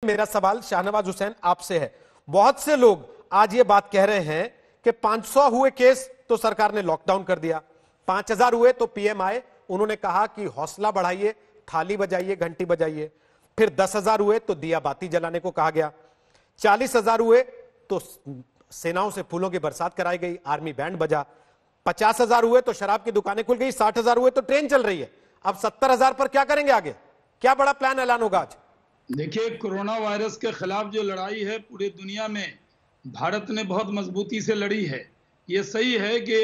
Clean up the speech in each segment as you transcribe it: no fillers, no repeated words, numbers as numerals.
मेरा सवाल शाहनवाज हुसैन आपसे है। बहुत से लोग आज ये बात कह रहे हैं कि 500 हुए केस तो सरकार ने लॉकडाउन कर दिया, 5000 हुए तो पीएम आए, उन्होंने कहा कि हौसला बढ़ाइए, थाली बजाइए, घंटी बजाइए। फिर 10,000 हुए तो दिया बाती जलाने को कहा गया, 40,000 हुए तो सेनाओं से फूलों की बरसात कराई गई, आर्मी बैंड बजा, 50,000 हुए तो शराब की दुकानें खुल गई, 60,000 हुए तो ट्रेन चल रही है। अब 70,000 पर क्या करेंगे आगे? क्या बड़ा प्लान ऐलान होगा आज? देखिए, कोरोना वायरस के खिलाफ जो लड़ाई है पूरी दुनिया में भारत ने बहुत मजबूती से लड़ी है। ये सही है कि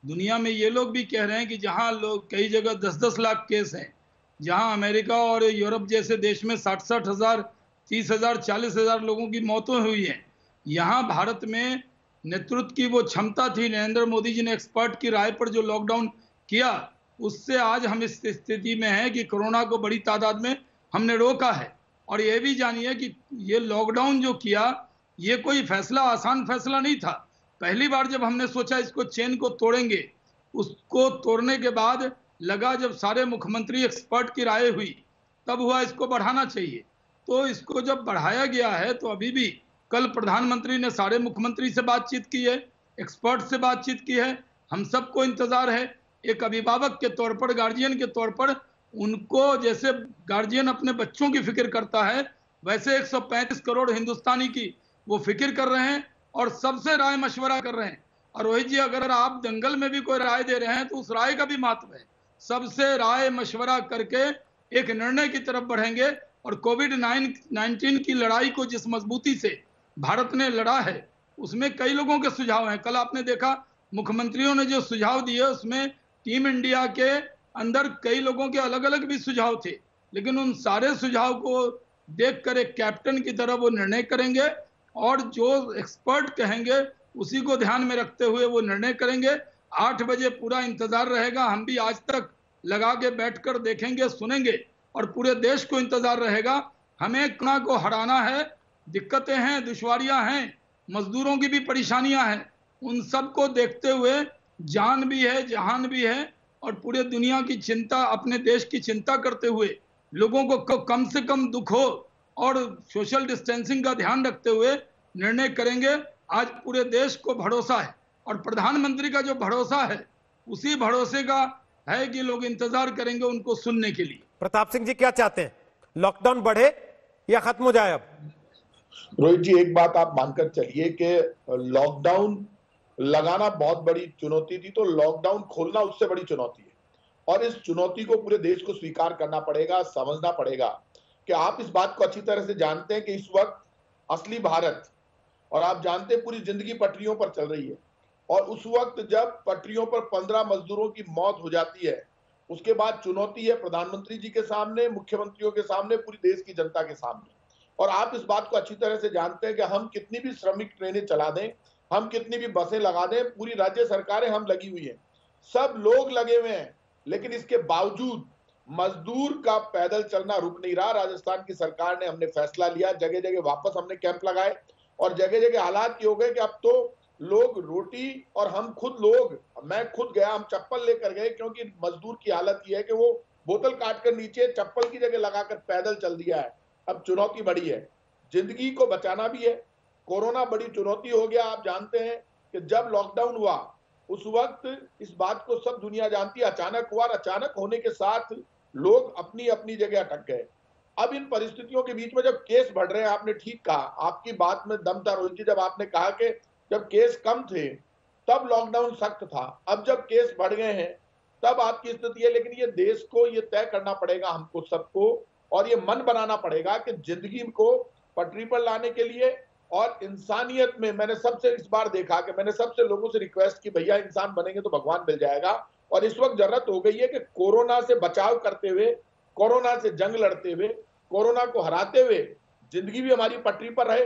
दुनिया में ये लोग भी कह रहे हैं कि जहां लोग कई जगह 10-10 लाख केस हैं, जहां अमेरिका और यूरोप जैसे देश में 60-60 हजार, 30,000, 40,000 लोगों की मौतें हुई हैं, यहाँ भारत में नेतृत्व की वो क्षमता थी। नरेंद्र मोदी जी ने एक्सपर्ट की राय पर जो लॉकडाउन किया, उससे आज हम इस स्थिति में हैं कि कोरोना को बड़ी तादाद में हमने रोका है। और ये भी जानिए कि ये लॉकडाउन जो किया, ये कोई फैसला आसान फैसला नहीं था। पहली बार जब हमने सोचा इसको चेन को तोड़ेंगे, उसको तोड़ने के बाद लगा जब सारे मुख्यमंत्री एक्सपर्ट की राय हुई, तब हुआ इसको बढ़ाना चाहिए। तो इसको जब बढ़ाया गया है तो अभी भी कल प्रधानमंत्री ने सारे मुख्यमंत्री से बातचीत की है, एक्सपर्ट से बातचीत की है। हम सबको इंतजार है, एक अभिभावक के तौर पर, गार्जियन के तौर पर, उनको जैसे गार्जियन अपने बच्चों की फिक्र करता है, वैसे 135 करोड़ हिंदुस्तानी की वो फिक्र कर रहे हैं और सबसे राय मशवरा कर रहे हैं। और रोहित जी, अगर आप दंगल में भी कोई राय दे रहे हैं तो उस राय का भी महत्व है। सबसे राय मशवरा करके एक निर्णय की तरफ बढ़ेंगे। और कोविड-19 की लड़ाई को जिस मजबूती से भारत ने लड़ा है, उसमें कई लोगों के सुझाव हैं। कल आपने देखा मुख्यमंत्रियों ने जो सुझाव दिए, उसमें टीम इंडिया के अंदर कई लोगों के अलग अलग भी सुझाव थे, लेकिन उन सारे सुझाव को देखकर एक कैप्टन की तरह वो निर्णय करेंगे और जो एक्सपर्ट कहेंगे उसी को ध्यान में रखते हुए वो निर्णय करेंगे। 8 बजे पूरा इंतजार रहेगा। हम भी आज तक लगा के बैठकर देखेंगे, सुनेंगे, और पूरे देश को इंतजार रहेगा। हमें कोरोना को हराना है। दिक्कतें हैं, दुश्वारियां हैं, मजदूरों की भी परेशानियां हैं, उन सबको देखते हुए जान भी है, जहान भी है, और पूरे दुनिया की चिंता, अपने देश की चिंता करते हुए लोगों को कम से कम दुख हो और सोशल डिस्टेंसिंग का ध्यान रखते हुए निर्णय करेंगे। आज पूरे देश को भरोसा है और प्रधानमंत्री का जो भरोसा है, उसी भरोसे का है कि लोग इंतजार करेंगे उनको सुनने के लिए। प्रताप सिंह जी क्या चाहते हैं, लॉकडाउन बढ़े या खत्म हो जाए? अब रोहित जी, एक बात आप मानकर चलिए कि लॉकडाउन लगाना बहुत बड़ी चुनौती थी, तो लॉकडाउन खोलना उससे बड़ी चुनौती है। और इस चुनौती को पूरे देश को स्वीकार करना पड़ेगा, समझना पड़ेगा कि आप इस बात को अच्छी तरह से जानते हैं कि इस वक्त असली भारत, और आप जानते हैं पूरी जिंदगी पटरियों पर चल रही है। और उस वक्त जब पटरियों पर 15 मजदूरों की मौत हो जाती है, उसके बाद चुनौती है प्रधानमंत्री जी के सामने, मुख्यमंत्रियों के सामने, पूरी देश की जनता के सामने। और आप इस बात को अच्छी तरह से जानते हैं कि हम कितनी भी श्रमिक ट्रेनें चला दें, हम कितनी भी बसें लगा दें, पूरी राज्य सरकारें हम लगी हुई हैं, सब लोग लगे हुए हैं, लेकिन इसके बावजूद मजदूर का पैदल चलना रुक नहीं रहा। राजस्थान की सरकार ने, हमने फैसला लिया, जगह जगह वापस हमने कैंप लगाए, और जगह जगह हालात ये हो गए कि अब तो लोग रोटी, और हम खुद लोग, मैं खुद गया, हम चप्पल लेकर गए, क्योंकि मजदूर की हालत ये है कि वो बोतल काट कर नीचे चप्पल की जगह लगाकर पैदल चल दिया है। अब चुनौती बड़ी है, जिंदगी को बचाना भी है। कोरोना बड़ी चुनौती हो गया। आप जानते हैं कि जब लॉकडाउन हुआ उस वक्त इस बात को सब दुनिया जानती है, अचानक हुआ, और अचानक होने के साथ लोग अपनी अपनी जगह अटक गए। अब इन परिस्थितियों के बीच में जब केस बढ़ रहे हैं, आपने ठीक कहा, आपकी बात में दम था रोहित जी, जब आपने कहा कि जब केस कम थे तब लॉकडाउन सख्त था, अब जब केस बढ़ गए हैं तब आपकी स्थिति है। लेकिन ये देश को ये तय करना पड़ेगा, हमको सबको, और ये मन बनाना पड़ेगा कि जिंदगी को पटरी पर लाने के लिए और इंसानियत में, मैंने सबसे इस बार देखा कि मैंने सबसे लोगों से रिक्वेस्ट की, भैया इंसान बनेंगे तो भगवान मिल जाएगा। और इस वक्त जरूरत हो गई है कि कोरोना से बचाव करते हुए, कोरोना से जंग लड़ते हुए, कोरोना को हराते हुए जिंदगी भी हमारी पटरी पर रहे,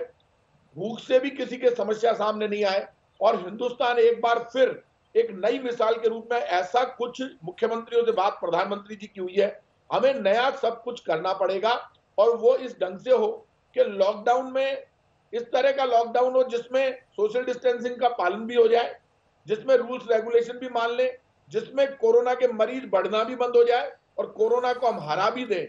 भूख से भी किसी के समस्या सामने नहीं आए, और हिंदुस्तान एक बार फिर एक नई मिसाल के रूप में, ऐसा कुछ मुख्यमंत्रियों से बात प्रधानमंत्री जी की हुई है, हमें नया सब कुछ करना पड़ेगा। और वो इस ढंग से हो कि लॉकडाउन में इस तरह का लॉकडाउन हो जिसमें सोशल डिस्टेंसिंग का पालन भी हो जाए, जिसमें रूल्स रेगुलेशन भी मान लें, जिसमें कोरोना के मरीज बढ़ना भी बंद हो जाए और कोरोना को हम हरा भी दें।